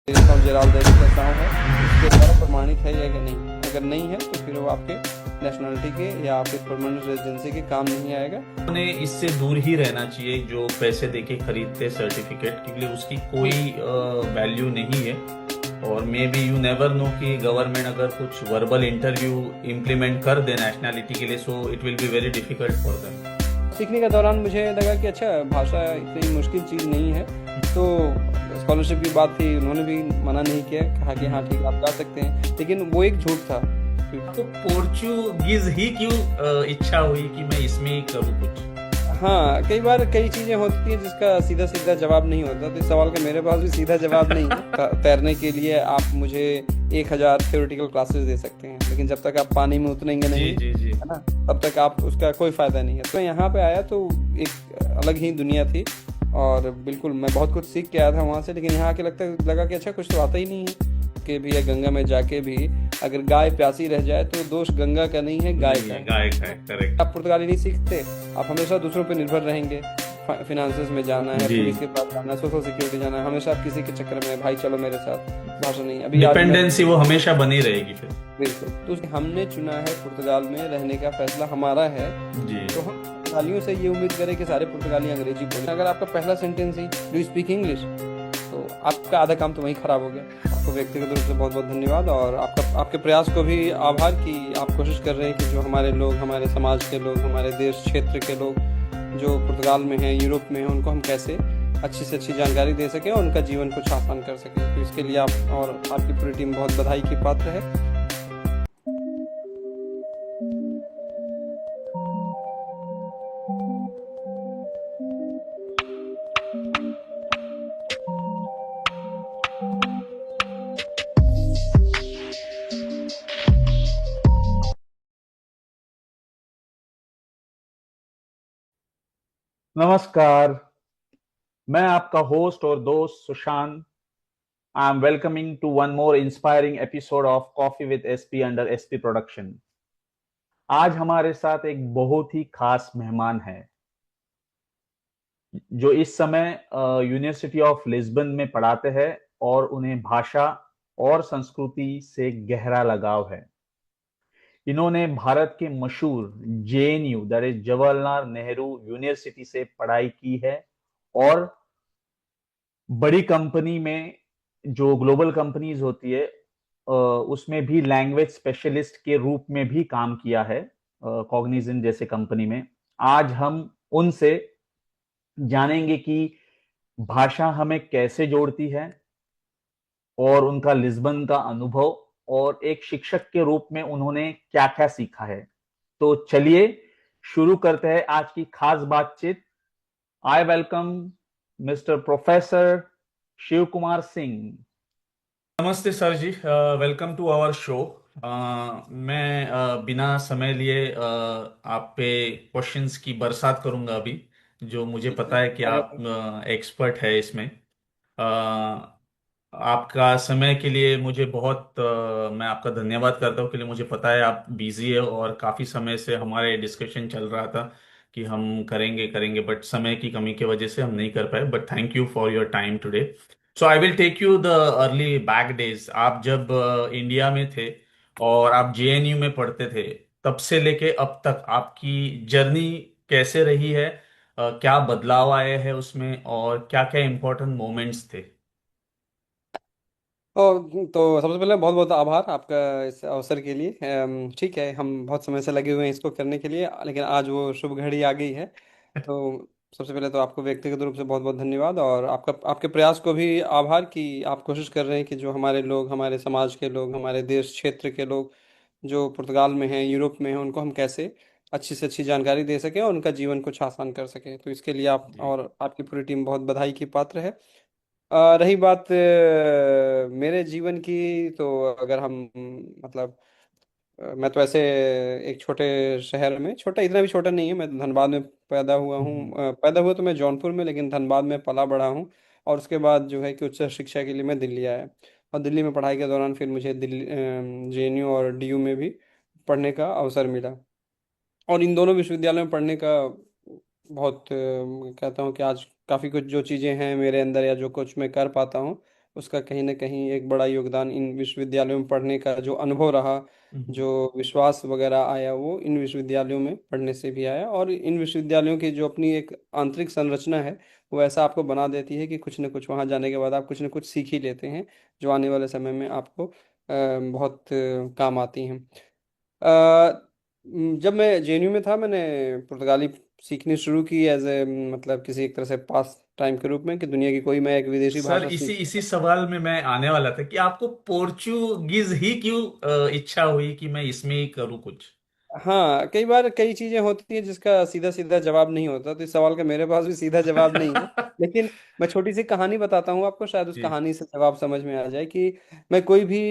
Of Gerald का गाँव है, उसके द्वारा प्रमाणित है या कि नहीं। अगर नहीं है तो फिर वो आपके नेशनलिटी के या आपके परमानेंट रेजिडेंसी के काम नहीं आएगा। उन्हें इससे दूर ही रहना चाहिए जो पैसे देके खरीदते सर्टिफिकेट, क्योंकि उसकी कोई वैल्यू नहीं है। और may be you never know कि गवर्नमेंट अगर कुछ वर्बल इंटरव्यू इम्प्लीमेंट कर दे नेशनैलिटी के लिए, so it will be very difficult for them. सीखने के दौरान मुझे लगा कि अच्छा, भाषा इतनी मुश्किल चीज़ नहीं है। तो स्कॉलरशिप की बात थी, उन्होंने भी मना नहीं किया, कहा कि हाँ ठीक है, आप जा सकते हैं, लेकिन वो एक झूठ था। तो पोर्चुगीज ही क्यों इच्छा हुई कि मैं इसमें ही करूँ कुछ? हाँ, कई बार कई चीजें होती हैं जिसका सीधा सीधा जवाब नहीं होता, तो इस सवाल का मेरे पास भी सीधा जवाब नहीं है। तैरने के लिए आप मुझे 1,000 थ्योरेटिकल क्लासेस दे सकते हैं, लेकिन जब तक आप पानी में उतरेंगे जी नहीं, जी जी। है ना, तब तक आप उसका कोई फायदा नहीं है। तो यहाँ पे आया तो एक अलग ही दुनिया थी, और बिल्कुल मैं बहुत कुछ सीख के आया था वहाँ से। लेकिन यहाँ आके लगा कि अच्छा, कुछ तो आता ही नहीं है। कि भी, या गंगा में जाके भी अगर गाय प्यासी रह जाए तो दोष गंगा का नहीं है, गाय नहीं का है, है। गाय का है, करेक्ट। आप पुर्तगाली नहीं सीखते, आप हमेशा दूसरों पर निर्भर रहेंगे। फिनांसेस में जाना है, जी। पुलिस के पास जाना है, सोशल सिक्योरिटी जाना है, हमेशा आप किसी के चक्कर में, भाई चलो मेरे साथ। भाषा नहीं, अभी आज मैं, डिपेंडेंसी वो हमेशा बनी रहेगी फिर। बिल्कुल, तो हमने चुना है पुर्तगाल में रहने का फैसला हमारा है। जी। तो हम पुर्तगालियों से ये उम्मीद करें कि सारे पुर्तगाली अंग्रेजी बोलें। अगर आपका पहला sentence he do speak English, तो आपका आधा काम तो वहीं खराब हो गया। आपको व्यक्तिगत रूप से बहुत बहुत धन्यवाद, और आपके प्रयास को भी आभार कि आप कोशिश कर रहे हैं कि जो हमारे लोग, हमारे समाज के लोग, हमारे देश क्षेत्र के लोग जो पुर्तगाल में हैं, यूरोप में हैं, उनको हम कैसे अच्छी से अच्छी जानकारी दे सकें और उनका जीवन कुछ आसान कर सकें। तो इसके लिए आप और आपकी पूरी टीम बहुत बधाई की पात्र है। नमस्कार। मैं आपका होस्ट और दोस्त Sushant. I am welcoming to one more inspiring episode of coffee with SP under SP production. आज हमारे साथ एक बहुत ही खास मेहमान है जो इस समय यूनिवर्सिटी ऑफ लिस्बन में पढ़ाते हैं और उन्हें भाषा और संस्कृति से गहरा लगाव है। इन्होंने भारत के मशहूर JNU that is Jawaharlal Nehru university से पढ़ाई की है और बड़ी कंपनी में, जो ग्लोबल कंपनीज होती है, उसमें भी लैंग्वेज स्पेशलिस्ट के रूप में भी काम किया है, कॉग्निजेंट जैसे कंपनी में। आज हम उनसे जानेंगे कि भाषा हमें कैसे जोड़ती है और उनका लिस्बन का अनुभव और एक शिक्षक के रूप में उन्होंने क्या क्या सीखा है। तो चलिए शुरू करते हैं आज की खास बातचीत। I welcome Mister professor Shiv Kumar Singh. नमस्ते sir ji, welcome to our show. मैं बिना समय लिए आप पे क्वेश्चंस की बरसात करूंगा अभी, जो मुझे पता है कि आप स्वागत एक्सपर्ट है इसमें। आपका समय के लिए मुझे बहुत मैं आपका धन्यवाद करता हूँ, के लिए मुझे पता है आप बिजी है और काफ़ी समय से हमारे डिस्कशन चल रहा था कि हम करेंगे करेंगे, बट समय की कमी की वजह से हम नहीं कर पाए। But thank you for your time today. So I will take you the early back days. आप जब इंडिया में थे और आप जेएनयू में पढ़ते थे, तब से लेके अब तक आपकी जर्नी कैसे रही है? क्या बदलाव आए हैं उसमें और क्या क्या इम्पोर्टेंट मोमेंट्स थे? और तो सबसे पहले बहुत बहुत आभार आपका इस अवसर के लिए। ठीक है, हम बहुत समय से लगे हुए हैं इसको करने के लिए, लेकिन आज वो शुभ घड़ी आ गई है। तो सबसे पहले तो आपको व्यक्तिगत रूप से बहुत बहुत धन्यवाद, और आपके प्रयास को भी आभार कि आप कोशिश कर रहे हैं कि जो हमारे लोग, हमारे समाज के लोग, हमारे देश क्षेत्र के लोग जो पुर्तगाल में हैं, यूरोप में हैं, उनको हम कैसे अच्छी से अच्छी जानकारी दे सकें और उनका जीवन कुछ आसान कर सकें। तो इसके लिए आप जी। और आपकी पूरी टीम बहुत बधाई की पात्र है। रही बात मेरे जीवन की, तो अगर हम, मतलब, मैं तो ऐसे एक छोटे शहर में, छोटा इतना भी छोटा नहीं है, मैं धनबाद में पैदा हुआ हूँ। पैदा हुआ तो मैं जौनपुर में, लेकिन धनबाद में पला बड़ा हूँ। और उसके बाद जो है कि उच्च शिक्षा के लिए मैं दिल्ली आया, और दिल्ली में पढ़ाई के दौरान फिर मुझे दिल्ली जेएनयू और डीयू में भी पढ़ने का अवसर मिला। और इन दोनों विश्वविद्यालयों में पढ़ने का बहुत कहता हूँ कि आज काफ़ी कुछ जो चीज़ें हैं मेरे अंदर, या जो कुछ मैं कर पाता हूँ, उसका कहीं ना कहीं एक बड़ा योगदान इन विश्वविद्यालयों में पढ़ने का जो अनुभव रहा, हम्म। जो विश्वास वगैरह आया, वो इन विश्वविद्यालयों में पढ़ने से भी आया। और इन विश्वविद्यालयों की जो अपनी एक आंतरिक संरचना है, वो ऐसा आपको बना देती है कि कुछ न कुछ वहाँ जाने के बाद आप कुछ न कुछ सीख ही लेते हैं, जो आने वाले समय में आपको बहुत काम आती हैं। जब मैं जेएनयू में था, मैंने पुर्तगाली सीखनी शुरू की एज ए, मतलब किसी एक तरह से पास टाइम के रूप में, कि दुनिया की कोई मैं एक विदेशी सर, भाषा इसी सीख। इसी सवाल में मैं आने वाला था कि आपको पोर्चुगीज ही क्यों इच्छा हुई कि मैं इसमें ही करूँ कुछ। हाँ, कई बार कई चीजें होती हैं जिसका सीधा सीधा जवाब नहीं होता, तो इस सवाल का मेरे पास भी सीधा जवाब नहीं है। लेकिन मैं छोटी सी कहानी बताता हूँ आपको, शायद उस जी। कहानी से जवाब समझ में आ जाए कि मैं कोई भी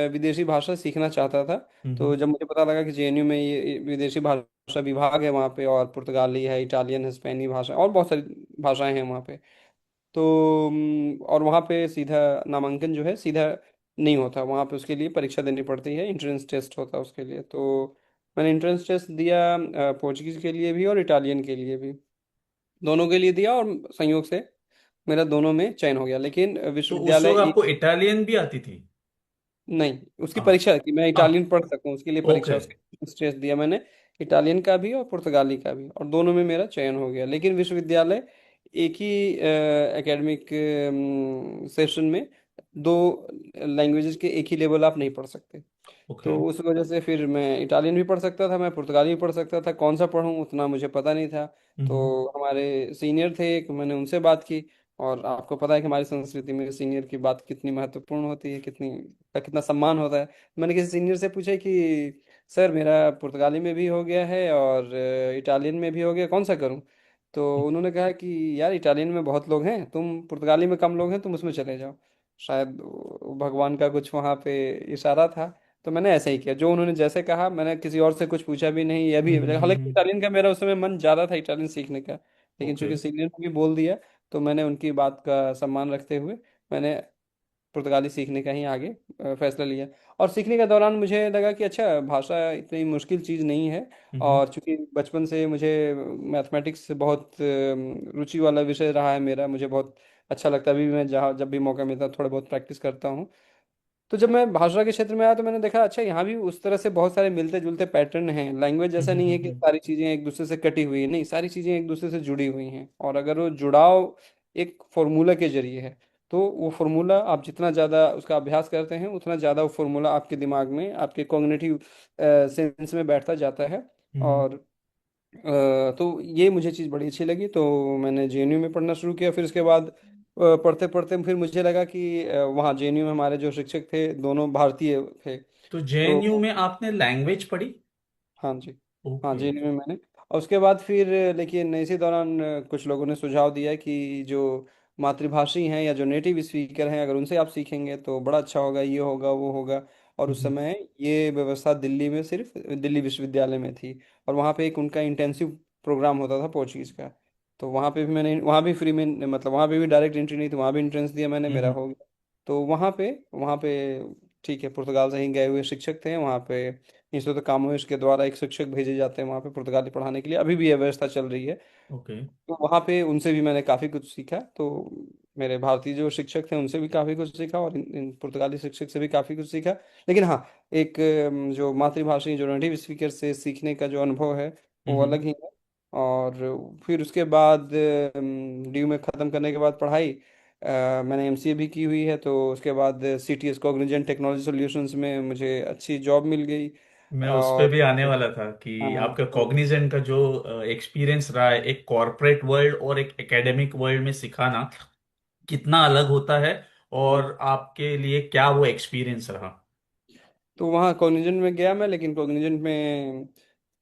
विदेशी भाषा सीखना चाहता था। तो हम्म। जब मुझे पता लगा कि जेएनयू में ये विदेशी भाषा विभाग है वहाँ पे, और पुर्तगाली है, इटालियन है, स्पेनी भाषा और बहुत सारी भाषाएं हैं वहाँ पे। तो और वहाँ पे सीधा नामांकन जो है सीधा नहीं होता वहाँ पे, उसके लिए परीक्षा देनी पड़ती है, एंट्रेंस टेस्ट होता है उसके लिए। तो मैंने एंट्रेंस टेस्ट दिया, पोर्चुगीज के लिए भी और इटालियन के लिए भी, दोनों के लिए दिया, और संयोग से मेरा दोनों में चयन हो गया। लेकिन तो उस विश्वविद्यालय वक्त एक, आपको इटालियन भी आती थी? नहीं, उसकी हाँ। परीक्षा कि मैं हाँ। इटालियन पढ़ सकूं उसके लिए परीक्षा, ओके। उसके टेस्ट दिया मैंने, इटालियन का भी और पुर्तगाली का भी, और दोनों में मेरा चयन हो गया। लेकिन विश्वविद्यालय एक ही एकेडमिक सेशन में दो लैंग्वेजेस के एक ही लेवल आप नहीं पढ़ सकते। ओके। तो उस वजह से फिर मैं इटालियन भी पढ़ सकता था, मैं पुर्तगाली भी पढ़ सकता था, कौन सा पढ़ूं उतना मुझे पता नहीं था। हम्म। तो हमारे सीनियर थे एक, मैंने उनसे बात की। और आपको पता है कि हमारी संस्कृति में सीनियर की बात कितनी महत्वपूर्ण होती है, कितनी का कितना सम्मान होता है। मैंने किसी सीनियर से पूछा कि सर, मेरा पुर्तगाली में भी हो गया है और इटालियन में भी हो गया, कौन सा करूं? तो उन्होंने कहा कि यार, इटालियन में बहुत लोग हैं, तुम पुर्तगाली में कम लोग हैं, तुम उसमें चले जाओ। शायद वो भगवान का कुछ वहाँ पे इशारा था। तो मैंने ऐसे ही किया, जो उन्होंने जैसे कहा, मैंने किसी और से कुछ पूछा भी नहीं। यह भी, हालांकि हम्म। इटालियन का मेरा उस समय मन ज़्यादा था इटालियन सीखने का, लेकिन ओके। चूंकि सीनियर ने भी बोल दिया, तो मैंने उनकी बात का सम्मान रखते हुए मैंने पुर्तगाली सीखने का ही आगे फैसला लिया। और सीखने के दौरान मुझे लगा कि अच्छा, भाषा इतनी मुश्किल चीज़ नहीं है। हम्म। और चूंकि बचपन से मुझे मैथमेटिक्स से बहुत रुचि वाला विषय रहा है मेरा, मुझे बहुत अच्छा लगता है, अभी भी मैं जहाँ जब भी मौका मिलता है थोड़ा बहुत प्रैक्टिस करता हूँ। तो जब मैं भाषा के क्षेत्र में आया, तो मैंने देखा अच्छा, यहाँ भी उस तरह से बहुत सारे मिलते जुलते पैटर्न हैं। लैंग्वेज ऐसा नहीं है कि हम्म। सारी चीज़ें एक दूसरे से कटी हुई है, नहीं, सारी चीज़ें एक दूसरे से जुड़ी हुई हैं। और अगर वो जुड़ाव एक फॉर्मूला के जरिए है, तो वो फॉर्मूला आप जितना ज़्यादा उसका अभ्यास करते हैं, उतना ज़्यादा वो फॉर्मूला आपके दिमाग में, आपके कॉग्निटिव सेंस में बैठता जाता है। हम्म। और तो ये मुझे चीज़ बड़ी अच्छी लगी, तो मैंने जेएनयू में पढ़ना शुरू किया। फिर उसके बाद पढ़ते पढ़ते फिर मुझे लगा कि वहाँ जेएनयू में हमारे जो शिक्षक थे, दोनों भारतीय थे। तो तो जेएनयू में आपने लैंग्वेज पढ़ी? हाँ जी, हाँ ओके। जेएनयू में मैंने। और उसके बाद फिर लेकिन इसी दौरान कुछ लोगों ने सुझाव दिया कि जो मातृभाषी हैं या जो नेटिव स्पीकर हैं, अगर उनसे आप सीखेंगे तो बड़ा अच्छा होगा, ये होगा वो होगा। और उस हम्म। समय ये व्यवस्था दिल्ली में सिर्फ दिल्ली विश्वविद्यालय में थी। और वहाँ पे एक उनका इंटेंसिव प्रोग्राम होता था पोर्चुगीज़ का। तो वहाँ पे भी मैंने, वहाँ भी फ्री में, मतलब वहाँ पे भी डायरेक्ट एंट्री नहीं थी, वहाँ भी एंट्रेंस दिया मैंने, मेरा हम्म। हो गया। तो वहाँ पे ठीक है, पुर्तगाल से ही गए हुए शिक्षक थे वहाँ पे। इंस्टीट्यूट कामोवेश के द्वारा एक शिक्षक भेजे जाते हैं वहाँ पे पुर्तगाली पढ़ाने के लिए, अभी भी यह व्यवस्था चल रही है। ओके। तो वहाँ पे उनसे भी मैंने काफ़ी कुछ सीखा। तो मेरे भारतीय जो शिक्षक थे उनसे भी काफ़ी कुछ सीखा, और इन पुर्तगाली शिक्षक से भी काफ़ी कुछ सीखा। लेकिन हाँ, एक जो मातृभाषी, जो नेटिव स्पीकर से सीखने का जो अनुभव है, वो हम्म। अलग ही है। और फिर उसके बाद डीयू में ख़त्म करने के बाद पढ़ाई, मैंने एमसीए भी की हुई है। तो उसके बाद सीटीएस कॉग्निजेंट टेक्नोलॉजी सॉल्यूशंस में मुझे अच्छी जॉब मिल गई। मैं उस पे और भी आने वाला था कि हाँ, आपका तो कॉग्निजेंट का जो एक्सपीरियंस रहा है एक कॉरपोरेट वर्ल्ड और एक एकेडमिक वर्ल्ड में सिखाना कितना अलग होता है, बिल्कुल। और आपके लिए क्या वो एक्सपीरियंस रहा? तो वहाँ कॉग्निजेंट में गया मैं, लेकिन कॉग्निजेंट में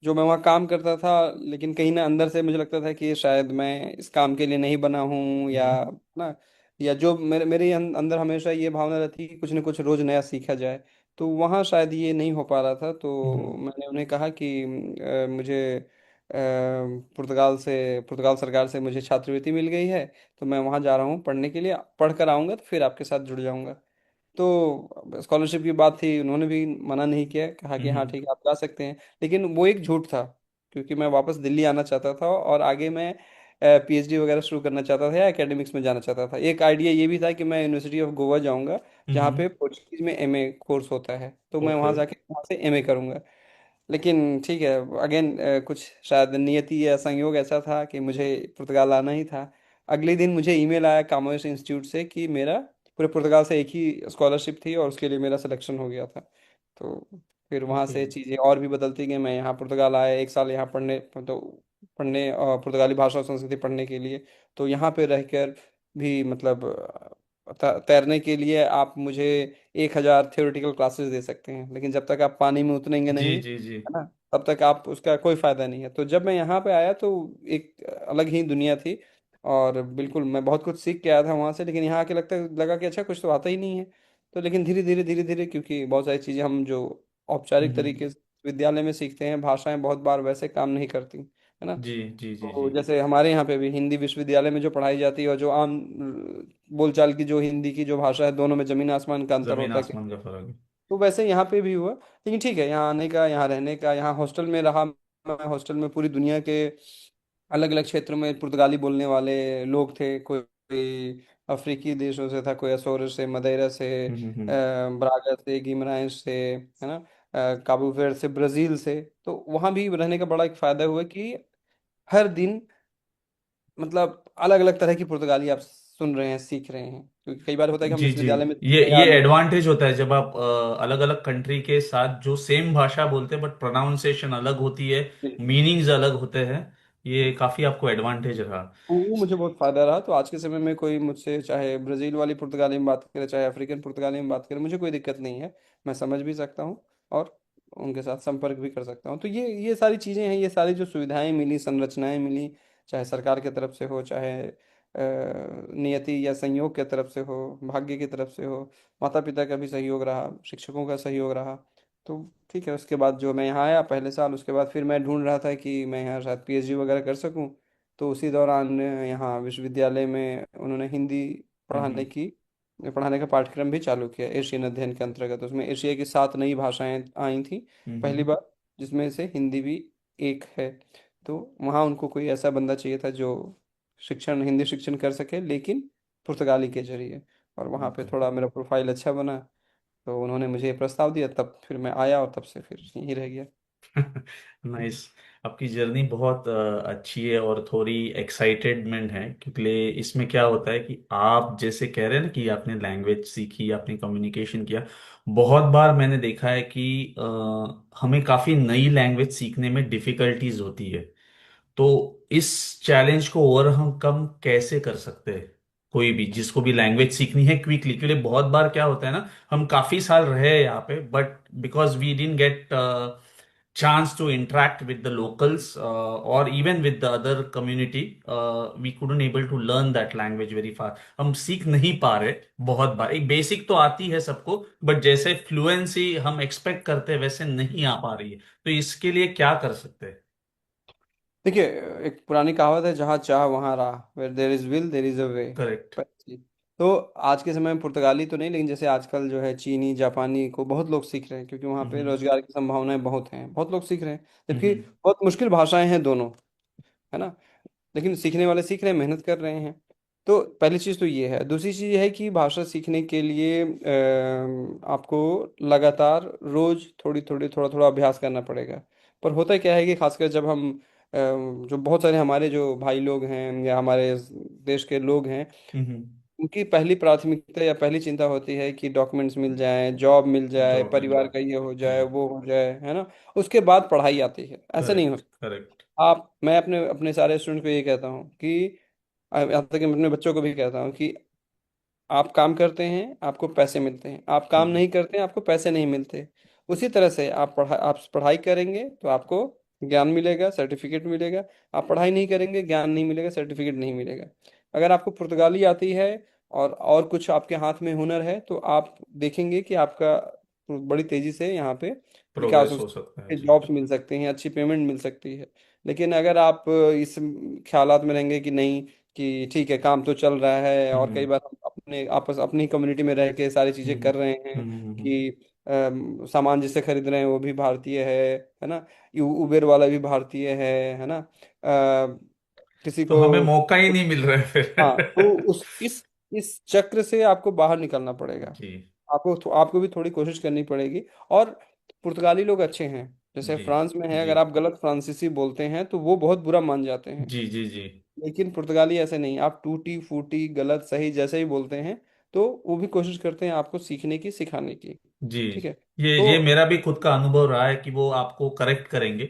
जो मैं वहाँ काम करता था, लेकिन कहीं ना अंदर से मुझे लगता था कि शायद मैं इस काम के लिए नहीं बना हूँ, या हम्म। ना, या जो मेरे मेरे अंदर हमेशा ये भावना रहती है कि कुछ ना कुछ रोज नया सीखा जाए। तो वहाँ शायद ये नहीं हो पा रहा था। तो हम्म। मैंने उन्हें कहा कि मुझे पुर्तगाल सरकार से मुझे छात्रवृत्ति मिल गई है, तो मैं वहाँ जा रहा हूँ पढ़ने के लिए, पढ़ कर आऊँगा तो फिर आपके साथ जुड़ जाऊँगा। तो स्कॉलरशिप की बात थी, उन्होंने भी मना नहीं किया, कहा कि हाँ हम्म। ठीक है, आप जा सकते हैं। लेकिन वो एक झूठ था, क्योंकि मैं वापस दिल्ली आना चाहता था, और आगे मैं पीएचडी वगैरह शुरू करना चाहता था या एकेडमिक्स में जाना चाहता था। एक आइडिया ये भी था कि मैं यूनिवर्सिटी ऑफ गोवा जाऊंगा, जहाँ हम्म। पे पोर्चुगीज में एमए कोर्स होता है, तो मैं ओके। वहाँ जाके वहाँ से एमए करूंगा। लेकिन ठीक है, अगेन कुछ शायद नियति या संयोग ऐसा था कि मुझे पुर्तगाल आना ही था। अगले दिन मुझे ईमेल आया कामर्स इंस्टीट्यूट से कि मेरा पूरे पुर्तगाल से एक ही स्कॉलरशिप थी और उसके लिए मेरा सिलेक्शन हो गया था। तो फिर वहाँ ओके। से चीज़ें और भी बदलती गई। मैं यहाँ पुर्तगाल आया, एक साल यहाँ पढ़ने, तो पढ़ने और पुर्तगाली भाषा और संस्कृति पढ़ने के लिए। तो यहाँ पे रहकर भी मतलब तैरने के लिए आप मुझे 1,000 थ्योरेटिकल क्लासेस दे सकते हैं, लेकिन जब तक आप पानी में उतरेंगे जी नहीं, जी जी। है ना, तब तक आप उसका कोई फायदा नहीं है। तो जब मैं यहाँ पे आया तो एक अलग ही दुनिया थी, और बिल्कुल मैं बहुत कुछ सीख के आया था वहाँ से, लेकिन यहाँ आके लगा कि अच्छा कुछ तो आता ही नहीं है। तो लेकिन धीरे धीरे क्योंकि बहुत सारी चीज़ें हम जो औपचारिक हम्म। तरीके से विद्यालय में सीखते हैं, भाषाएं बहुत बार वैसे काम नहीं करती, है ना। जी जी जी तो जी। जैसे हमारे यहाँ पे भी हिंदी विश्वविद्यालय में जो पढ़ाई जाती है और जो आम बोलचाल की जो हिंदी की जो भाषा है, दोनों में जमीन आसमान का अंतर जमीन होता है। आसमान का फर्क है। तो वैसे यहाँ पे भी हुआ, लेकिन ठीक है, यहाँ आने का, यहाँ रहने का, यहाँ हॉस्टल में रहा मैं। हॉस्टल में पूरी दुनिया के अलग अलग क्षेत्रों में पुर्तगाली बोलने वाले लोग थे। कोई अफ्रीकी देशों से था, कोई अजोर से, मदेरा से, हम्म। ब्रागा से, गिमराइंस से, है ना, काबू वेर्द से, ब्राजील से। तो वहाँ भी रहने का बड़ा एक फायदा हुआ कि हर दिन मतलब अलग अलग तरह की पुर्तगाली आप सुन रहे हैं, सीख रहे हैं, क्योंकि कई बार होता है कि हम जी जी। विश्वविद्यालय में ये या लोग। एडवांटेज होता है जब आप अलग अलग कंट्री के साथ जो सेम भाषा बोलते हैं बट प्रोनाउंसिएशन अलग होती है, मीनिंग्स अलग होते हैं। ये काफी आपको एडवांटेज रहा। वो मुझे बहुत फायदा रहा। तो आज के समय में कोई मुझसे चाहे ब्राजील वाली पुर्तगाली में बात करे, चाहे अफ्रीकन पुर्तगाली में बात करे, मुझे कोई दिक्कत नहीं है। मैं समझ भी सकता हूँ और उनके साथ संपर्क भी कर सकता हूँ। तो ये सारी चीज़ें हैं, ये सारी जो सुविधाएं मिली, संरचनाएं मिली, चाहे सरकार की तरफ से हो, चाहे नियति या संयोग की तरफ से हो, भाग्य की तरफ से हो, माता पिता का भी सहयोग रहा, शिक्षकों का सहयोग रहा। तो ठीक है, उसके बाद जो मैं यहाँ आया पहले साल, उसके बाद फिर मैं ढूंढ रहा था कि मैं यहाँ शायद पीएचडी वगैरह कर सकूँ। तो उसी दौरान यहाँ विश्वविद्यालय में उन्होंने हिंदी पढ़ाने हम्म की पढ़ाने का पाठ्यक्रम भी चालू किया एशियन अध्ययन के अंतर्गत। उसमें एशिया की 7 नई भाषाएं आई थी पहली हम्म। बार, जिसमें से हिंदी भी एक है। तो वहाँ उनको कोई ऐसा बंदा चाहिए था जो हिंदी शिक्षण कर सके, लेकिन पुर्तगाली के जरिए। और वहाँ पे ओके। थोड़ा मेरा प्रोफाइल अच्छा बना, तो उन्होंने मुझे ये प्रस्ताव दिया, तब फिर मैं आया और तब से फिर यहीं रह गया। नाइस। आपकी जर्नी बहुत अच्छी है और थोड़ी एक्साइटेडमेंट है, क्योंकि इसमें क्या होता है कि आप जैसे कह रहे हैं ना कि आपने लैंग्वेज सीखी, आपने कम्युनिकेशन किया। बहुत बार मैंने देखा है कि हमें काफी नई लैंग्वेज सीखने में डिफिकल्टीज होती है। तो इस चैलेंज को ओवरकम कैसे कर सकते हैं कोई भी जिसको भी लैंग्वेज सीखनी है क्विकली? क्योंकि बहुत बार क्या होता है ना, हम काफी साल रहे हैं यहाँ पे but because we didn't get chance to interact with the locals or even with the other community, we couldn't able to learn that language very fast. हम सीख नहीं पा रहे। बहुत बार एक बेसिक तो आती है सबको, बट जैसे फ्लुएंसी हम एक्सपेक्ट करते हैं वैसे नहीं आ पा रही है। तो इसके लिए क्या कर सकते हैं? देखिए, एक पुरानी कहावत है, जहाँ चाह वहाँ राह, where there is will there is a way. Correct. तो आज के समय में पुर्तगाली तो नहीं, लेकिन जैसे आजकल जो है चीनी जापानी को बहुत लोग सीख रहे हैं, क्योंकि वहाँ पे हम्म रोजगार की संभावनाएं बहुत हैं, बहुत लोग सीख रहे हैं। जबकि हम्म बहुत मुश्किल भाषाएं हैं दोनों, है ना, लेकिन सीखने वाले सीख रहे हैं, मेहनत कर रहे हैं। तो पहली चीज़ तो ये है। दूसरी चीज़ ये है कि भाषा सीखने के लिए आपको लगातार रोज थोड़ा थोड़ा अभ्यास करना पड़ेगा। पर होता क्या है कि खासकर जब हम जो बहुत सारे हमारे जो भाई लोग हैं या हमारे देश के लोग हैं, उनकी पहली प्राथमिकता या पहली चिंता होती है कि डॉक्यूमेंट्स मिल जाएं, जॉब मिल जाए, जॉब मिल परिवार जाए। का ये हो जाए, हम्म। वो हो जाए, है ना। उसके बाद पढ़ाई आती है, ऐसा नहीं हो करेक्ट सकता। करेक्ट। मैं अपने अपने सारे स्टूडेंट को ये कहता हूँ कि यहाँ तक कि मैं अपने बच्चों को भी कहता हूँ कि आप काम करते हैं, आपको पैसे मिलते हैं, आप काम हम्म। नहीं करते हैं, आपको पैसे नहीं मिलते। उसी तरह से आप पढ़ाई करेंगे तो आपको ज्ञान मिलेगा, सर्टिफिकेट मिलेगा। आप पढ़ाई नहीं करेंगे, ज्ञान नहीं मिलेगा, सर्टिफिकेट नहीं मिलेगा। अगर आपको पुर्तगाली आती है और कुछ आपके हाथ में हुनर है, तो आप देखेंगे कि आपका बड़ी तेजी से यहाँ पे विकास प्रोग्रेस हो हो सकता सकता है है, जी। जॉब्स मिल सकती हैं, अच्छी पेमेंट मिल सकती है। लेकिन अगर आप इस ख्यालात में रहेंगे कि नहीं, कि ठीक है काम तो चल रहा है, और कई हम्म बार हम अपनी कम्युनिटी में रह के सारी चीजें हम्म कर रहे हैं हम्म। कि सामान जिससे खरीद रहे हैं वो भी भारतीय है ना, उबेर वाला भी भारतीय है ना, किसी तो को हमें मौका ही कुछ। नहीं मिल रहा है हाँ, तो फिर। उस इस चक्र से आपको बाहर निकलना पड़ेगा। जी आपको भी थोड़ी कोशिश करनी पड़ेगी। और पुर्तगाली लोग अच्छे हैं, जैसे जी फ्रांस में है, जी अगर आप गलत फ्रांसीसी बोलते हैं तो वो बहुत बुरा मान जाते हैं। जी जी जी लेकिन पुर्तगाली ऐसे नहीं, आप टूटी फूटी गलत सही जैसे ही बोलते हैं तो वो भी कोशिश करते हैं आपको सीखने की, सिखाने की। जी। ठीक है। ये तो मेरा भी खुद का अनुभव रहा है कि वो आपको करेक्ट करेंगे,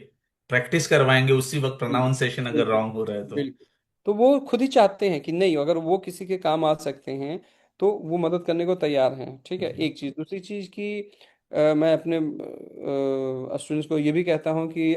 प्रैक्टिस करवाएंगे उसी वक्त प्रोनाउंसिएशन अगर बिल्कुल रॉन्ग हो रहा है तो। बिल्कुल। तो वो खुद ही चाहते हैं कि नहीं, अगर वो किसी के काम आ सकते हैं तो वो मदद करने को तैयार हैं। ठीक है, जी एक चीज। दूसरी चीज की मैं अपने स्टूडेंट्स को ये भी कहता हूँ कि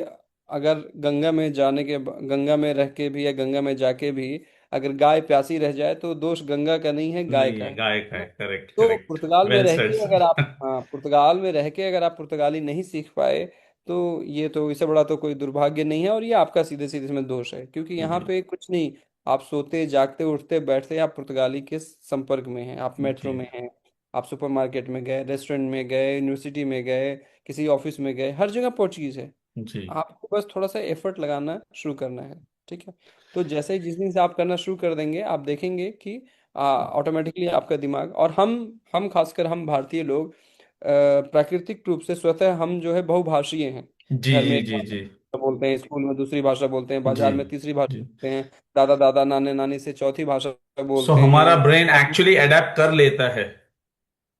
अगर गंगा में रह के भी या गंगा में जाके भी अगर गाय प्यासी रह जाए तो दोष गंगा का नहीं है, गाय नहीं का है, है। गाय का है, करेक्ट तो करेक्ट। Well said sir. पुर्तगाल में रह के अगर आप पुर्तगाली नहीं सीख पाए तो ये तो, इससे बड़ा तो कोई दुर्भाग्य नहीं है। और ये आपका सीधे सीधे इसमें दोष है, क्योंकि यहाँ जी पे कुछ नहीं, आप सोते जागते उठते बैठते आप पुर्तगाली के संपर्क में हैं। आप मेट्रो जी में हैं, आप सुपरमार्केट में गए, रेस्टोरेंट में गए, यूनिवर्सिटी में गए, किसी ऑफिस में गए, हर जगह पोर्चुगीज है। जी आपको बस थोड़ा सा एफर्ट लगाना शुरू करना है। ठीक है। तो जैसे ही जिस दिन से आप करना शुरू कर देंगे आप देखेंगे कि ऑटोमेटिकली आपका दिमाग, और हम खासकर हम भारतीय लोग प्राकृतिक रूप से स्वतः हम जो है बहुभाषीय हैं। जी घर में जी एक जी जी भाषा बोलते हैं, स्कूल में दूसरी भाषा बोलते हैं, जी बाजार में तीसरी भाषा जी। बोलते हैं, दादा दादा नाने नानी से चौथी भाषा सो बोलते हमारा हैं। ब्रेन एक्चुअली अडेप्ट कर लेता है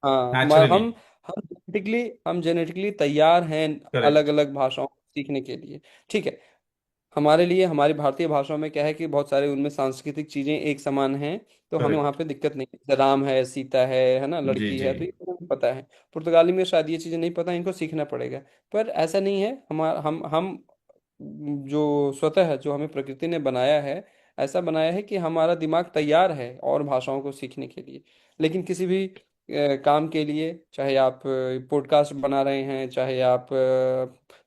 हाँ, नेचुरली। हम जेनेटिकली तैयार हैं अलग करेक्ट अलग भाषाओं को सीखने के लिए। ठीक है। हमारे लिए हमारी भारतीय भाषाओं में क्या है कि बहुत सारे उनमें सांस्कृतिक चीजें एक समान हैं, तो हमें वहां करेक्ट। पे दिक्कत नहीं है। जैसे राम है, सीता है ना, जी लड़की जी है, तो ये तो हमें पता है। पुर्तगाली में शायद ये चीजें नहीं पता, इनको सीखना पड़ेगा। पर ऐसा नहीं है, हम जो स्वतः है, जो हमें प्रकृति ने बनाया है, ऐसा बनाया है कि हमारा दिमाग तैयार है और भाषाओं को सीखने के लिए। लेकिन किसी भी काम के लिए, चाहे आप पॉडकास्ट बना रहे हैं, चाहे आप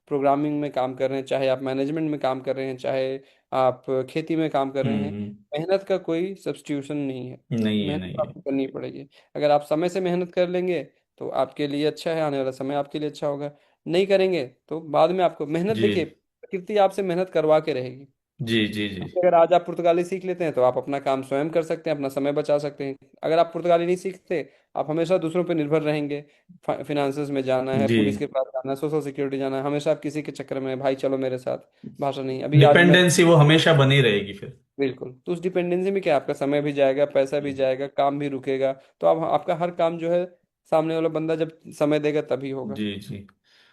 प्रोग्रामिंग में काम कर रहे हैं, चाहे आप मैनेजमेंट में काम कर रहे हैं, चाहे आप खेती में काम कर रहे हैं, हम्म। मेहनत का कोई सब्स्टिट्यूशन नहीं है। नहीं है मेहनत नहीं तो है। आपको करनी पड़ेगी। अगर आप समय से मेहनत कर लेंगे तो आपके लिए अच्छा है, आने वाला समय आपके लिए अच्छा होगा। नहीं करेंगे तो बाद में आपको मेहनत, जी देखिए प्रकृति आपसे मेहनत करवा के रहेगी। जी जी जी अगर आज आप पुर्तगाली सीख लेते हैं तो आप अपना काम स्वयं कर सकते हैं, अपना समय बचा सकते हैं। अगर आप पुर्तगाली नहीं सीखते, आप हमेशा दूसरों पर निर्भर रहेंगे। फिनेंसेस में जाना है, जी। पुलिस के पास जाना है, सोशल सिक्योरिटी जाना है, हमेशा आप किसी के चक्कर में, भाई चलो मेरे साथ। भाषा नहीं, अभी आज मैं, डिपेंडेंसी वो हमेशा बनी रहेगी फिर। बिल्कुल। तो उस डिपेंडेंसी में क्या, आपका समय भी जाएगा, पैसा भी जी जाएगा, काम भी रुकेगा। तो आप, आपका हर काम जो है सामने वाला बंदा जब समय देगा तभी होगा। जी जी।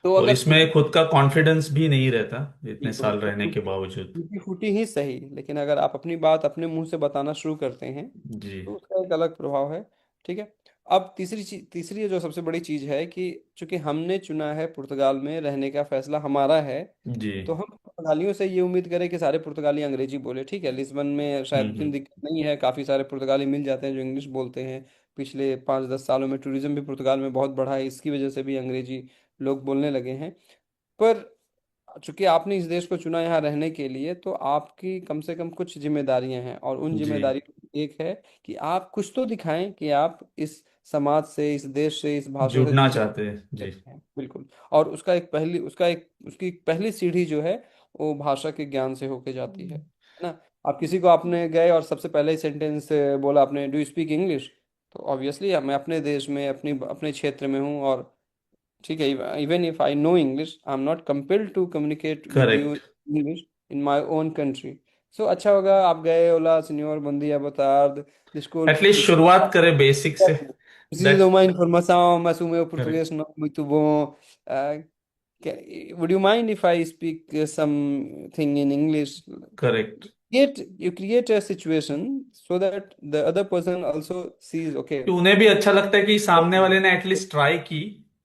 तो और अगर इसमें खुद का कॉन्फिडेंस भी नहीं रहता इतने बिल्कुल, साल तो रहने के बावजूद। टूटी फूटी ही सही, लेकिन अगर आप अपनी बात अपने मुंह से बताना शुरू करते हैं जी तो उसका एक अलग प्रभाव है। ठीक है। अब तीसरी जो सबसे बड़ी चीज है कि चूंकि हमने चुना है पुर्तगाल में रहने का, फैसला हमारा है, जी। तो हम पुर्तगालियों से ये उम्मीद करें कि सारे पुर्तगाली अंग्रेजी बोले। ठीक है, लिस्बन में शायद इतनी हम्म। दिक्कत नहीं है, काफी सारे पुर्तगाली मिल जाते हैं जो इंग्लिश बोलते हैं। पिछले 5-10 सालों में टूरिज्म भी पुर्तगाल में बहुत बढ़ा है, इसकी वजह से भी अंग्रेजी लोग बोलने लगे हैं। पर चूंकि आपने इस देश को चुना यहाँ रहने के लिए, तो आपकी कम से कम कुछ जिम्मेदारियां हैं, और उन जी। जिम्मेदारियों में एक है कि आप कुछ तो दिखाएं कि आप इस समाज से, इस देश से, इस भाषा से जुड़ना जुड़े चाहते हैं जी। हैं। बिल्कुल। और उसकी एक पहली सीढ़ी जो है वो भाषा के ज्ञान से होके जाती है ना। आप किसी को, आपने गए और सबसे पहले सेंटेंस बोला आपने, डू यू स्पीक इंग्लिश, तो ऑब्वियसली मैं अपने देश में, अपनी अपने क्षेत्र में हूँ, और ठीक है, even if I know English I am not compelled to communicate with you correct. English in my own country. सो अच्छा होगा आप गए, ओला सिन्योर बुंदिया बतार्द, desculpe, एटलीस्ट शुरुआत करें बेसिक से। preciso de that uma informação, mas o meu português correct não é muito bom. Would you mind if I speak something in English? Correct. You create a situation so that the other person also sees, कि okay, उन्हें भी अच्छा लगता है कि सामने वाले ने एटलीस्ट ट्राई की,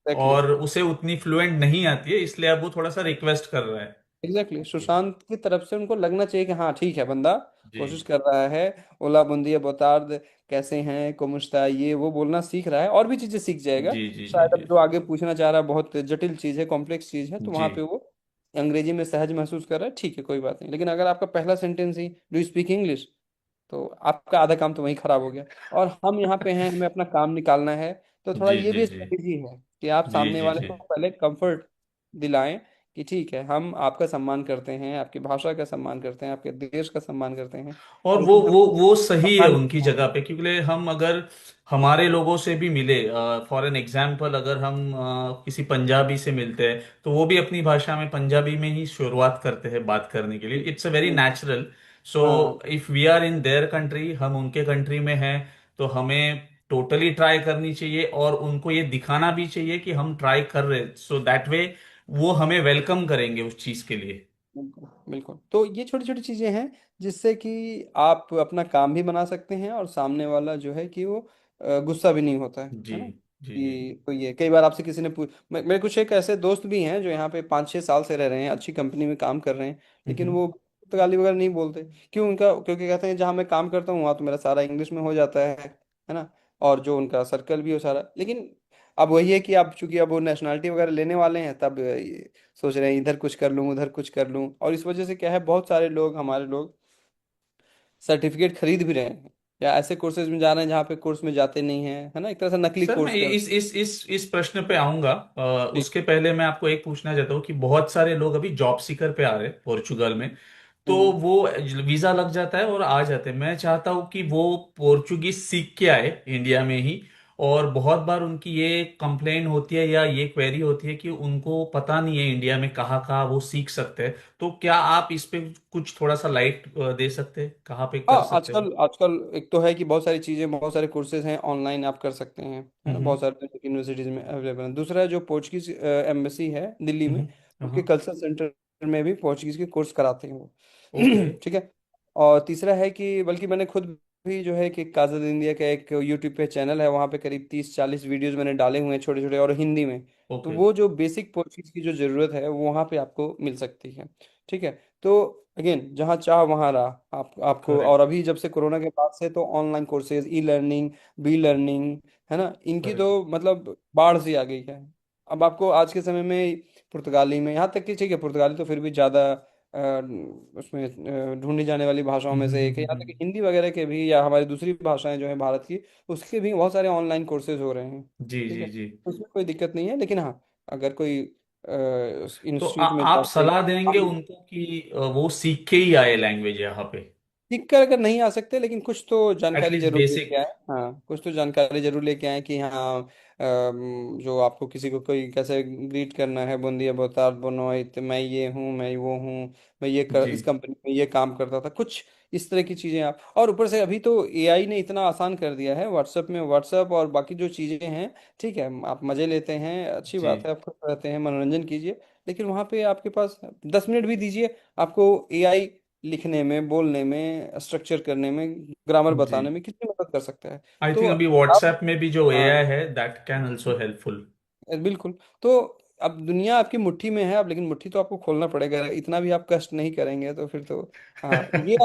exactly. और उसे उतनी फ्लुएंट नहीं आती है इसलिए अब वो थोड़ा सा रिक्वेस्ट कर रहा है। एग्जैक्टली, जी सुशांत की तरफ से उनको लगना चाहिए कि हाँ ठीक है, बंदा जी कोशिश कर रहा है। ओला बंदिया बोतार्द, कैसे हैं, कोमुस्ता, ये वो बोलना सीख रहा है, और भी चीजें सीख जाएगा। जी जी जी शायद अब जो आगे पूछना चाह रहा है बहुत जटिल चीज है, कॉम्प्लेक्स चीज है, तो जी वहां पे वो अंग्रेजी में सहज महसूस कर रहा है, ठीक है कोई बात नहीं। लेकिन अगर आपका पहला sentence he do speak English, तो आपका आधा काम तो वहीं खराब हो गया। और हम यहाँ पे हैं, हमें अपना काम निकालना है। तो थोड़ा जी ये जी भी जी स्ट्रेटेजी है कि आप जी सामने जी वाले जी को पहले कंफर्ट दिलाएं कि ठीक है, हम आपका सम्मान करते हैं, आपकी भाषा का सम्मान करते हैं, आपके देश का सम्मान करते हैं, और और वो लेकिन हम वो वो सही है सम्मान उनकी जगह पे, क्योंकि हम अगर हमारे लोगों से भी मिले, फॉर एन एग्जाम्पल अगर हम किसी पंजाबी से मिलते हैं तो वो भी अपनी भाषा में पंजाबी में ही शुरुआत करते हैं बात करने के लिए, it's a very natural. So हाँ if we are in there country, हम उनके कंट्री में हैं, तो हमें टोटली ट्राई करनी चाहिए और उनको ये दिखाना भी चाहिए कि हम ट्राई कर रहे, सो दैट वे वो हमें वेलकम करेंगे उस चीज के लिए। बिल्कुल बिल्कुल। तो ये छोटी छोटी चीजें हैं जिससे कि आप अपना काम भी बना सकते हैं, और सामने वाला जो है कि वो गुस्सा भी नहीं होता जी है ना। जी जी कि तो ये कई बार आपसे किसी ने मेरे कुछ एक ऐसे दोस्त भी हैं जो यहाँ पे 5-6 साल से रह रहे हैं, अच्छी कंपनी में काम कर रहे हैं, लेकिन हम्म वो पुर्तगाली वगैरह नहीं बोलते। क्यों? उनका क्योंकि कहते हैं जहाँ मैं काम करता हूँ वहाँ तो मेरा सारा इंग्लिश में हो जाता है ना, और जो उनका सर्कल भी हो सारा। लेकिन अब वही है कि अब चूंकि अब वो नेशनलिटी वगैरह लेने वाले हैं, तब सोच रहे हैं इधर कुछ कर लूँ उधर कुछ कर लूँ, और इस वजह से क्या है, बहुत सारे लोग, हमारे लोग सर्टिफिकेट खरीद भी रहे हैं, या ऐसे कोर्सेज में जा रहे हैं जहाँ पे कोर्स में जाते नहीं हैं, है ना, एक तरह से नकली सर, मैं कोर्स कर। इस प्रश्न पे आऊंगा। जी। उसके पहले मैं आपको एक पूछना चाहता हूँ कि बहुत सारे लोग अभी जॉब सीकर पे आ रहे हैं पोर्चुगल में, तो हम्म। वो वीजा लग जाता है और आ जाते हैं। मैं चाहता हूँ कि वो पोर्चुगीज सीख के आए इंडिया में ही। और बहुत बार उनकी ये कंप्लेन होती है या ये क्वेरी होती है कि उनको पता नहीं है इंडिया में कहाँ कहाँ वो सीख सकते हैं। तो क्या आप इस पे कुछ थोड़ा सा लाइट दे सकते हैं, कहाँ पे कर हाँ, सकते हैं आजकल वो? आजकल एक तो है कि बहुत सारी चीज़ें, बहुत सारे कोर्सेज हैं ऑनलाइन, आप कर सकते हैं, है ना, हम्म बहुत सारे यूनिवर्सिटीज़ में अवेलेबल है। दूसरा है जो पोर्चुगीज एम्बेसी है दिल्ली में, उनके हाँ। कल्चरल सेंटर में भी पोर्चुगीज के कोर्स कराते हैं वो। ओके। ठीक है। और तीसरा है कि बल्कि मैंने खुद भी जो है कि काजल इंडिया का एक यूट्यूब पे चैनल है, वहाँ पे करीब 30-40 वीडियोज मैंने डाले हुए हैं छोटे छोटे, और हिंदी में। तो ओके। वो जो बेसिक पोर्चुगीज की जो ज़रूरत है वो वहाँ पे आपको मिल सकती है। ठीक है। तो अगेन, जहाँ चाह वहाँ राह, आपको। और करेक्ट। अभी जब से कोरोना के बाद से तो online courses, e learning, be learning, है ना, इनकी करेक्ट। तो मतलब बाढ़ सी आ गई है। अब आपको आज के समय में पुर्तगाली में, यहाँ तक कि ठीक है, पुर्तगाली तो फिर भी ज़्यादा उसमें ढूंढी जाने वाली भाषाओं में से एक है, यहाँ तक कि हम्म। हिंदी वगैरह के भी, या हमारी दूसरी भाषाएं जो हैं भारत की, उसके भी बहुत सारे ऑनलाइन कोर्सेज हो रहे हैं। जी ठीक जी है, जी। उसमें कोई दिक्कत नहीं है, लेकिन हाँ, अगर कोई तो इंस्टीट्यूट में आप जाके सलाह देंगे उनको कि वो सीख के ही आए लैंग्वेज यहाँ पे? सीख कर अगर नहीं आ सकते, लेकिन कुछ तो जानकारी एटलीस्ट जरूर लेके बेसिक। आए। हाँ, कुछ तो जानकारी जरूर लेके आए कि हाँ, जो आपको किसी को कोई कैसे ग्रीट करना है, बुंदिया बोताल बोनोइत, मैं ये हूँ, मैं वो हूँ, मैं जी इस कंपनी में ये काम करता था, कुछ इस तरह की चीजें आप। और ऊपर से अभी तो एआई ने इतना आसान कर दिया है, व्हाट्सएप में, व्हाट्सएप और बाकी जो चीजें हैं, ठीक है, आप मजे लेते हैं, अच्छी जी बात है, आप खुश रहते हैं, मनोरंजन कीजिए, लेकिन वहां पे आपके पास 10 मिनट भी दीजिए, आपको एआई लिखने में, बोलने में, स्ट्रक्चर करने में, ग्रामर जी। बताने में कितनी मदद कर सकता है। आई तो थिंक अभी आप, व्हाट्सएप में भी जो हाँ, एआई है दैट कैन ऑल्सो हेल्पफुल। बिल्कुल। तो अब दुनिया आपकी मुट्ठी में है, अब लेकिन मुट्ठी तो आपको खोलना पड़ेगा, इतना भी आप कष्ट नहीं करेंगे तो फिर तो, हाँ, ये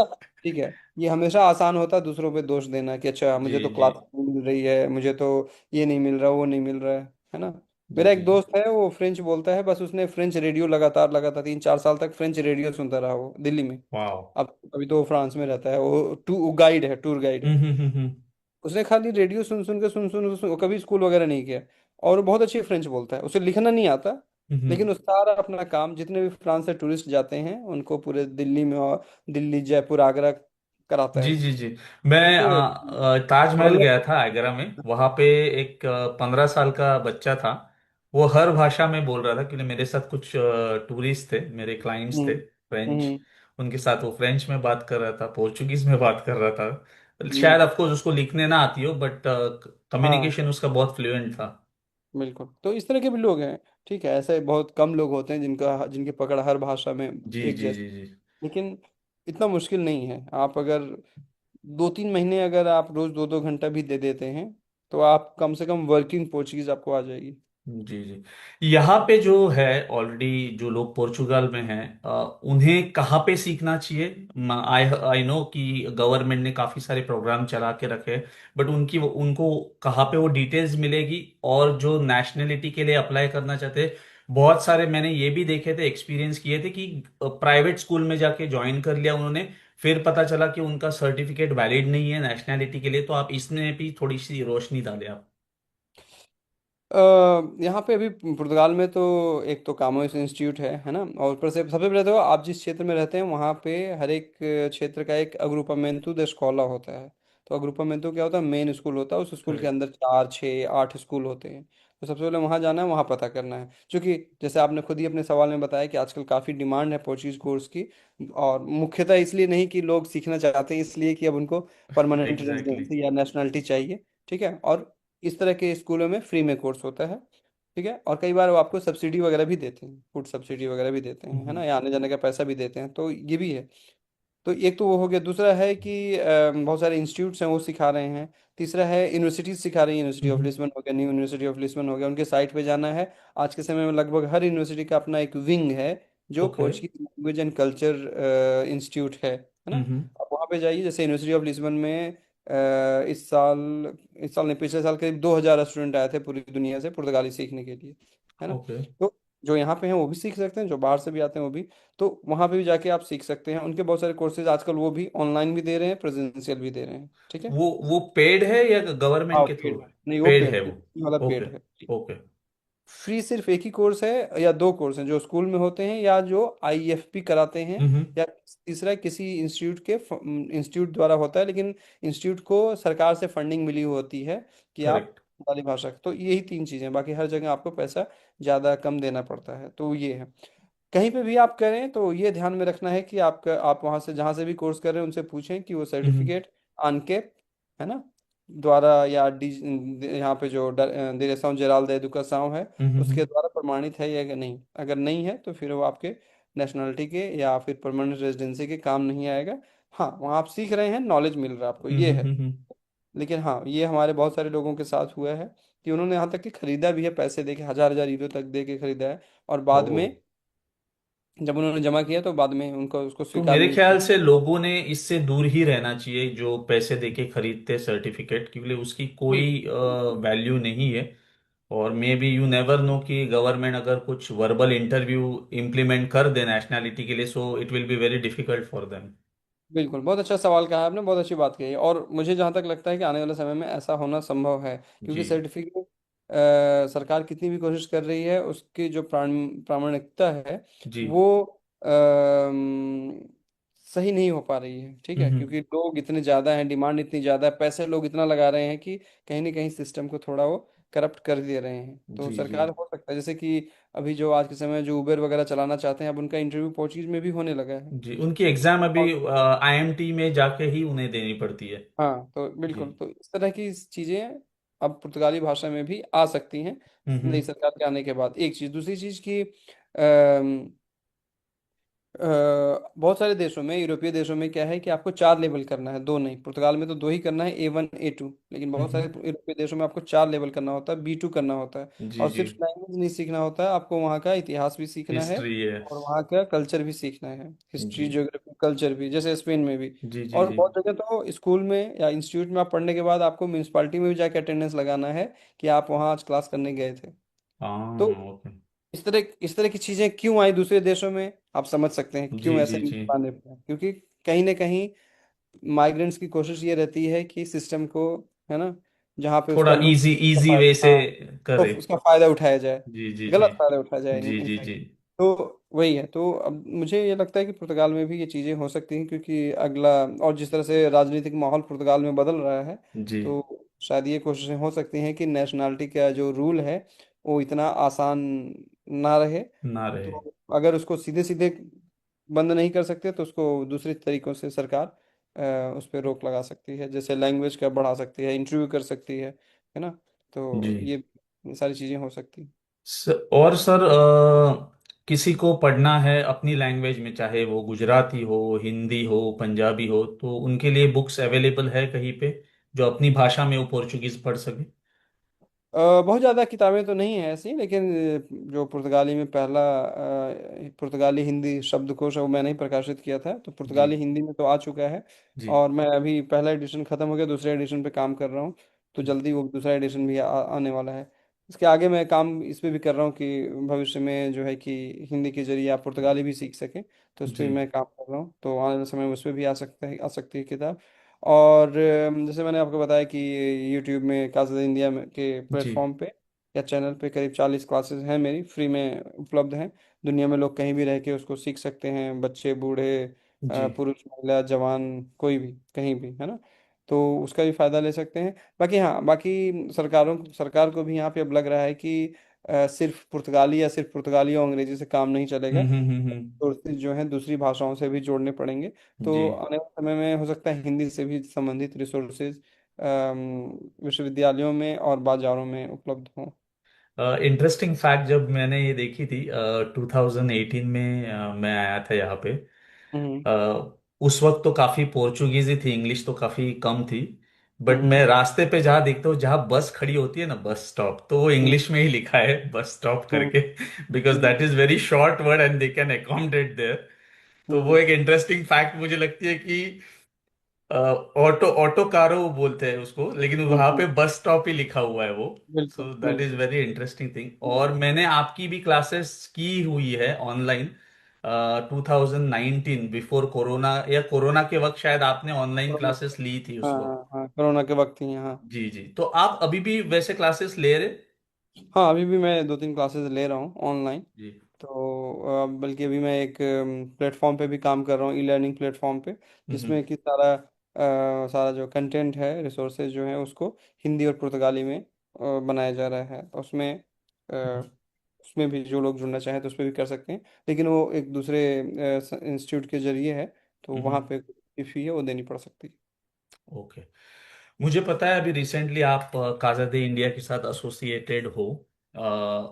ठीक है। ये हमेशा आसान होता है दूसरों पे दोष देना कि अच्छा जी मुझे तो जी क्लास नहीं मिल रही है, मुझे तो ये नहीं मिल रहा, वो नहीं मिल रहा है ना। जी मेरा जी एक जी। दोस्त है, वो फ्रेंच बोलता है, बस उसने फ्रेंच रेडियो लगातार लगातार 3-4 साल तक फ्रेंच रेडियो सुनता रहा वो दिल्ली में। वाओ। अब अभी तो वो फ्रांस में रहता है, वो गाइड है, टूर गाइड है। हम्म। उसने खाली रेडियो सुन सुन के, वो कभी स्कूल वगैरह नहीं किया, और वो बहुत अच्छी फ्रेंच बोलता है, उसे लिखना नहीं आता, लेकिन हम्म। उस सारा अपना काम, जितने भी फ्रांस से टूरिस्ट जाते हैं उनको पूरे दिल्ली में, और दिल्ली, जयपुर, आगरा कराता है जी वो। जी जी। मैं उसे ताजमहल मतलब, गया था आगरा में, वहां पे एक 15 साल का बच्चा था। वो हर भाषा में बोल रहा था, क्योंकि मेरे साथ कुछ टूरिस्ट थे, मेरे क्लाइंट्स थे हम्म फ्रेंच। हम्म उनके साथ वो फ्रेंच में बात कर रहा था, पोर्चुगीज में बात कर रहा था। शायद हम्म, ऑफकोर्स उसको लिखने ना आती हो, बट हाँ, कम्युनिकेशन उसका बहुत फ्लुएंट था। बिल्कुल। तो इस तरह के भी लोग हैं। ठीक है, ऐसे बहुत कम लोग होते हैं जिनकी पकड़ हर भाषा में जी एक जी जैसी। जी जी। लेकिन इतना मुश्किल नहीं है, आप अगर 2-3 महीने अगर आप रोज 2-2 घंटा भी दे देते हैं, तो आप कम से कम वर्किंग पोर्चुगीज आपको आ जाएगी। जी जी। यहाँ पे जो है ऑलरेडी जो लोग पोर्चुगाल में हैं, उन्हें कहाँ पे सीखना चाहिए? आई आई नो कि गवर्नमेंट ने काफी सारे प्रोग्राम चला के रखे, बट उनको कहाँ पे वो डिटेल्स मिलेगी? और जो नेशनलिटी के लिए अप्लाई करना चाहते हैं, बहुत सारे मैंने ये भी देखे थे, एक्सपीरियंस किए थे कि प्राइवेट स्कूल में जाके ज्वाइन कर लिया उन्होंने, फिर पता चला कि उनका सर्टिफिकेट वैलिड नहीं है नेशनैलिटी के लिए। तो आप इसमें भी थोड़ी सी रोशनी डालें आप। यहाँ पे अभी पुर्तगाल में तो एक तो कामोस इंस्टीट्यूट है ना। और ऊपर से सबसे पहले तो आप जिस क्षेत्र में रहते हैं वहाँ पे हर एक क्षेत्र का एक अग्रुपामेंतु द स्कॉला होता है। तो अग्रुपामेंतु क्या होता है, मेन स्कूल होता है, उस स्कूल के करेक्ट। अंदर 4 6 8 स्कूल होते हैं। तो सबसे पहले वहाँ जाना है, वहाँ पता करना है, क्योंकि जैसे आपने खुद ही अपने सवाल में बताया कि आजकल काफ़ी डिमांड है पोर्चुगीज कोर्स की। और मुख्यतः इसलिए नहीं कि लोग सीखना चाहते हैं, इसलिए कि अब उनको परमानेंट एग्जैक्टली। रेजिडेंसी या नेशनलिटी चाहिए। ठीक है। और इस तरह के स्कूलों में फ्री में कोर्स होता है। ठीक है। और कई बार वो आपको सब्सिडी वगैरह भी देते हैं, फूड सब्सिडी वगैरह भी देते हैं, है ना, या आने जाने का पैसा भी देते हैं, तो ये भी है। तो एक तो वो हो गया। दूसरा है कि बहुत सारे इंस्टीट्यूट्स हैं वो सिखा रहे हैं। तीसरा है यूनिवर्सिटीज सिखा रही है, यूनिवर्सिटी ऑफ लिस्बन हो गया, न्यू यूनिवर्सिटी ऑफ लिस्बन हो गया, उनके साइट पे जाना है। आज के समय में लगभग हर यूनिवर्सिटी का अपना एक विंग है जो okay. Portuguese language and culture institute है ना। हम्म। आप वहाँ पे जाइए, जैसे यूनिवर्सिटी ऑफ लिस्बन में इस साल नहीं, पिछले साल करीब 2,000 स्टूडेंट आए थे पूरी दुनिया से पुर्तगाली सीखने के लिए, है ना। ओके। तो जो यहाँ पे हैं वो भी सीख सकते हैं, जो बाहर से भी आते हैं वो भी। तो वहाँ पे भी जाके आप सीख सकते हैं। उनके बहुत सारे कोर्सेज आजकल वो भी ऑनलाइन भी दे रहे हैं, प्रेजेंशियल भी दे रहे हैं। ठीक है। वो पेड है या हाँ गवर्नमेंट के थ्रू? पेड है, नहीं वो पेड है पेड वो? है, वाला ओके। पेड है। ओके। फ्री सिर्फ एक ही कोर्स है या दो कोर्स हैं जो स्कूल में होते हैं या जो आईएफपी कराते हैं, हम्म। या तीसरा किसी इंस्टीट्यूट द्वारा होता है, लेकिन इंस्टीट्यूट को सरकार से फंडिंग मिली होती है कि आप करेक्ट। वाली भाषा। तो यही तीन चीज़ें, बाकी हर जगह आपको पैसा ज़्यादा कम देना पड़ता है, तो ये है। कहीं पे भी आप करें तो ये ध्यान में रखना है कि आप वहाँ से जहाँ से भी कोर्स कर रहे हैं उनसे पूछें कि वो हम्म। सर्टिफिकेट ANCAP, है ना, द्वारा, या यहाँ पे जो direção geral da educação है उसके हम्म। द्वारा प्रमाणित है या कि नहीं। अगर नहीं है तो फिर वो आपके नेशनलिटी के या फिर परमानेंट रेजिडेंसी के काम नहीं आएगा। हाँ, वहाँ आप सीख रहे हैं, नॉलेज मिल रहा है आपको, ये है। हम्म। लेकिन हाँ, ये हमारे बहुत सारे लोगों के साथ हुआ है कि उन्होंने यहाँ तक कि खरीदा भी है, पैसे दे के, 1,000 1,000 यूरो तक दे के खरीदा है। और ओ। बाद में जब उन्होंने जमा किया तो बाद में उनको उसको तो स्वीकार मेरे नहीं ख्याल किया। से लोगों ने इससे दूर ही रहना चाहिए, जो पैसे देके खरीदते सर्टिफिकेट, क्योंकि उसकी कोई बिल्कुल बिल्कुल। वैल्यू नहीं है। और may be you never know कि गवर्नमेंट अगर कुछ वर्बल इंटरव्यू इम्प्लीमेंट कर दे नेशनैलिटी के लिए, so it will be very difficult for them. बिल्कुल बहुत अच्छा सवाल कहा आपने, बहुत अच्छी बात कही है। और मुझे जहाँ तक लगता है कि आने वाले समय में ऐसा होना संभव है, जी। क्योंकि सर्टिफिकेट सरकार कितनी भी कोशिश कर रही है, उसकी जो प्रामाणिकता है जी। वो सही नहीं हो पा रही है। ठीक है। हम्म। क्योंकि लोग इतने ज़्यादा हैं, डिमांड इतनी ज़्यादा है, पैसे लोग इतना लगा रहे हैं कि कहीं ना कहीं सिस्टम को थोड़ा वो करप्ट कर दे रहे हैं। तो जी। जी। सरकार हो सकता है, जैसे कि अभी जो आज के समय में जो उबर वगैरह चलाना चाहते हैं, अब उनका इंटरव्यू पोर्चुगीज में भी होने लगा है। जी, उनकी एग्जाम अभी आईएमटी में जाके ही उन्हें देनी पड़ती है। हाँ तो जी। बिल्कुल, तो इस तरह की चीजें अब पुर्तगाली भाषा में भी आ सकती हैं नई हम्म। सरकार के आने के बाद। एक चीज, दूसरी चीज की बहुत सारे देशों में, यूरोपीय देशों में क्या है कि आपको 4 लेवल करना है, दो नहीं। पुर्तगाल में तो दो ही करना है, A1 A2। लेकिन बहुत सारे हम्म। यूरोपीय देशों में आपको 4 लेवल करना होता है, B2 करना होता है। जी। और जी। सिर्फ लैंग्वेज नहीं सीखना होता है, आपको वहाँ का इतिहास भी सीखना है हिस्ट्री है। और वहाँ का कल्चर भी सीखना है, जी। हिस्ट्री ज्योग्राफी कल्चर भी, जैसे स्पेन में भी। जी। जी। और जी। बहुत जगह तो स्कूल में या इंस्टीट्यूट में आप पढ़ने के बाद आपको म्यूनसिपालिटी में भी जाके अटेंडेंस लगाना है कि आप वहाँ आज क्लास करने गए थे। हाँ। तो ओके। इस तरह की चीजें क्यों आई दूसरे देशों में, आप समझ सकते हैं जी। क्यों ऐसे जी। जी। पाने पड़े। क्योंकि कहीं ना कहीं माइग्रेंट्स की कोशिश ये रहती है कि सिस्टम को, है ना, जहाँ पे थोड़ा उसका लुक, इजी इजी वे से हाँ, तो करे। उसका फायदा उठाया जाए, जी। जी। जी। गलत फायदा उठाया जाए जी। जी। इनफैक्ट। जी। तो वही है। तो अब मुझे ये लगता है कि पुर्तगाल में भी ये चीज़ें हो सकती हैं, क्योंकि अगला, और जिस तरह से राजनीतिक माहौल पुर्तगाल में बदल रहा है, जी। तो शायद ये कोशिशें हो सकती हैं कि नेशनैलिटी का जो रूल है वो इतना आसान ना रहे। ना रहे। तो अगर उसको सीधे सीधे बंद नहीं कर सकते तो उसको दूसरे तरीकों से सरकार उस पर रोक लगा सकती है, जैसे लैंग्वेज का बढ़ा सकती है, इंटरव्यू कर सकती है ना। जी। तो ये सारी चीज़ें हो सकती हैं। और सर, किसी को पढ़ना है अपनी लैंग्वेज में, चाहे वो गुजराती हो, हिंदी हो, पंजाबी हो, तो उनके लिए बुक्स अवेलेबल है कहीं पे जो अपनी भाषा में वो पोर्चुगीज पढ़ सके? बहुत ज़्यादा किताबें तो नहीं है ऐसी, लेकिन जो पुर्तगाली में पहला पुर्तगाली हिंदी शब्दकोश है वो मैंने ही प्रकाशित किया था, तो जी। पुर्तगाली हिंदी में तो आ चुका है। जी। और मैं अभी पहला एडिशन ख़त्म हो गया, दूसरे एडिशन पे काम कर रहा हूँ। तो जल्दी वो दूसरा एडिशन भी आने वाला है। इसके आगे मैं काम इस पे भी कर रहा हूँ कि भविष्य में जो है कि हिंदी के जरिए आप पुर्तगाली भी सीख सकें। तो उस पर जी। मैं काम कर रहा हूँ, तो आने वाले समय में उस पर भी आ सकती है किताब। और जैसे मैंने आपको बताया कि यूट्यूब में काज़ा इंडिया में के जी। प्लेटफॉर्म पे या चैनल पे करीब 40 क्लासेस हैं मेरी, फ्री में उपलब्ध हैं। दुनिया में लोग कहीं भी रह के उसको सीख सकते हैं, बच्चे बूढ़े, जी। पुरुष महिला जवान, कोई भी कहीं भी, है ना। तो उसका भी फायदा ले सकते हैं। बाकी हाँ, बाकी सरकार को भी यहाँ पे अब लग रहा है कि सिर्फ पुर्तगाली या सिर्फ पुर्तगाली और अंग्रेजी से काम नहीं चलेगा। हम्म। सोर्सेज जो हैं दूसरी भाषाओं से भी जोड़ने पड़ेंगे। जी। तो आने वाले समय में हो सकता है हिंदी से भी संबंधित रिसोर्सेज विश्वविद्यालयों में और बाजारों में उपलब्ध हों। इंटरेस्टिंग फैक्ट, जब मैंने ये देखी थी 2018 में, मैं आया था यहाँ पे। हम्म। उस वक्त तो काफी पोर्चुगीज ही थी, इंग्लिश तो काफी कम थी। बट हम्म। मैं रास्ते पे जहाँ देखता हूँ, जहाँ बस खड़ी होती है ना, बस स्टॉप, तो वो हम्म। इंग्लिश में ही लिखा है बस स्टॉप हम्म। करके। Because hmm. That is very short word and they can accommodate there. तो वो हम्म। एक इंटरेस्टिंग फैक्ट मुझे लगती है कि ऑटो ऑटो कारो बोलते हैं उसको, लेकिन हम्म। वहां पे बस स्टॉप ही लिखा हुआ है वो। बिल्कुल सो दैट इज बिल्कुल। Very interesting thing. और मैंने आपकी भी क्लासेस की हुई है ऑनलाइन 2019, बिफोर कोरोना, या कोरोना के वक्त शायद आपने ऑनलाइन कोरोना। क्लासेस ली थी हाँ उस हाँ वक्त। हाँ, कोरोना के वक्त ही, हाँ। जी जी। तो आप अभी भी वैसे क्लासेस ले रहे? हाँ, अभी भी मैं 2-3 क्लासेस ले रहा हूँ ऑनलाइन। जी। तो बल्कि अभी मैं एक प्लेटफॉर्म पे भी काम कर रहा हूँ, ई लर्निंग प्लेटफॉर्म पे, हम्म। जिसमें कि सारा जो कंटेंट है, रिसोर्सेज जो है, उसको हिंदी और पुर्तगाली में बनाया जा रहा है। तो उसमें भी जो लोग जुड़ना चाहें तो उसमें भी कर सकते हैं, लेकिन वो एक दूसरे इंस्टीट्यूट के जरिए है। तो वहाँ हम्म। पे फी है, वो देनी पड़ सकती है। ओके। मुझे पता है अभी रिसेंटली आप काज़ा-दे इंडिया के साथ एसोसिएटेड हो।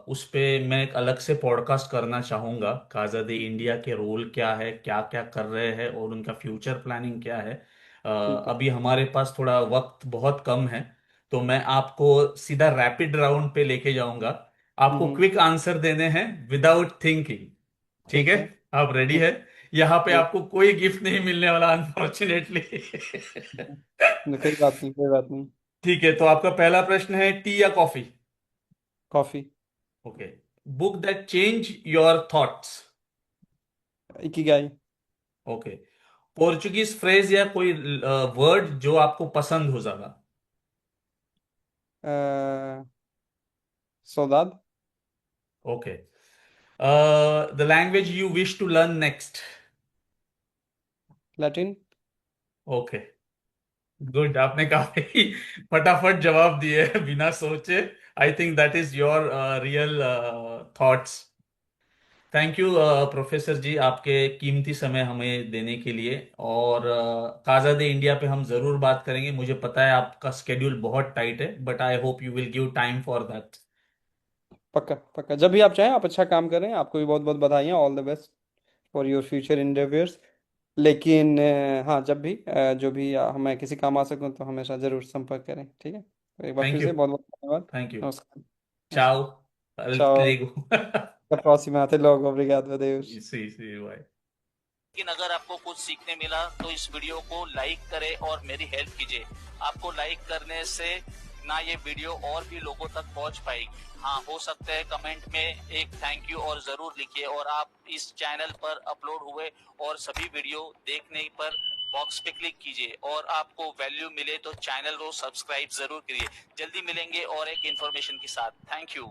उस पे मैं एक अलग से पॉडकास्ट करना चाहूँगा, काज़ा-दे इंडिया के रोल क्या है, क्या क्या कर रहे हैं और उनका फ्यूचर प्लानिंग क्या है। ठीक है। अभी हमारे पास थोड़ा वक्त बहुत कम है, तो मैं आपको सीधा रैपिड राउंड पे लेके जाऊंगा। आपको हम्म। क्विक आंसर देने हैं विदाउट थिंकिंग। ठीक ठीक है? है। आप रेडी ठीक। है? यहाँ पे ठीक। आपको कोई गिफ्ट नहीं मिलने वाला, अनफॉर्चुनेटली। कोई बात नहीं, कोई बात नहीं। ठीक है, तो आपका पहला प्रश्न है, टी या coffee? Coffee. Okay. Book that change your thoughts? इकिगाई। ओके। पोर्चुगीज फ्रेज या कोई वर्ड जो आपको पसंद हो ज्यादा? सौदाद। Okay. The language you wish to learn next? Latin. Okay. Good, आपने काफी फटाफट जवाब दिए बिना सोचे। I think that is your real thoughts. Thank you professor ji, आपके कीमती समय हमें देने के लिए। और काज़ा दे इंडिया पे हम जरूर बात करेंगे। मुझे पता है आपका स्केड्यूल बहुत टाइट है, but I hope you will give time for that. पक्का पक्का, जब भी आप चाहें, आप अच्छा काम करें, आपको भी बहुत बहुत बधाइयाँ, all the best for your future endeavours. लेकिन हाँ, जब भी जो भी मैं किसी काम आ सकूं तो हमेशा जरूर संपर्क करें, ठीक है। तो एक बार फिर थैंक यू। से बहुत बहुत धन्यवाद। Thank you. नमस्कार। चाओ। नमस्कार। Tchau. Até Até a próxima. Até logo. Obrigado. Adeus. C C bye. लेकिन अगर आपको कुछ सीखने मिला तो इस वीडियो को लाइक करें और मेरी हेल्प कीजिए। आपको लाइक करने से ना ये वीडियो और भी लोगों तक पहुंच पाएगी। हाँ, हो सकता है कमेंट में एक थैंक यू और जरूर लिखिए। और आप इस चैनल पर अपलोड हुए और सभी वीडियो देखने पर बॉक्स पे क्लिक कीजिए। और आपको वैल्यू मिले तो चैनल को सब्सक्राइब जरूर करिए। जल्दी मिलेंगे और एक इन्फॉर्मेशन के साथ। Thank you.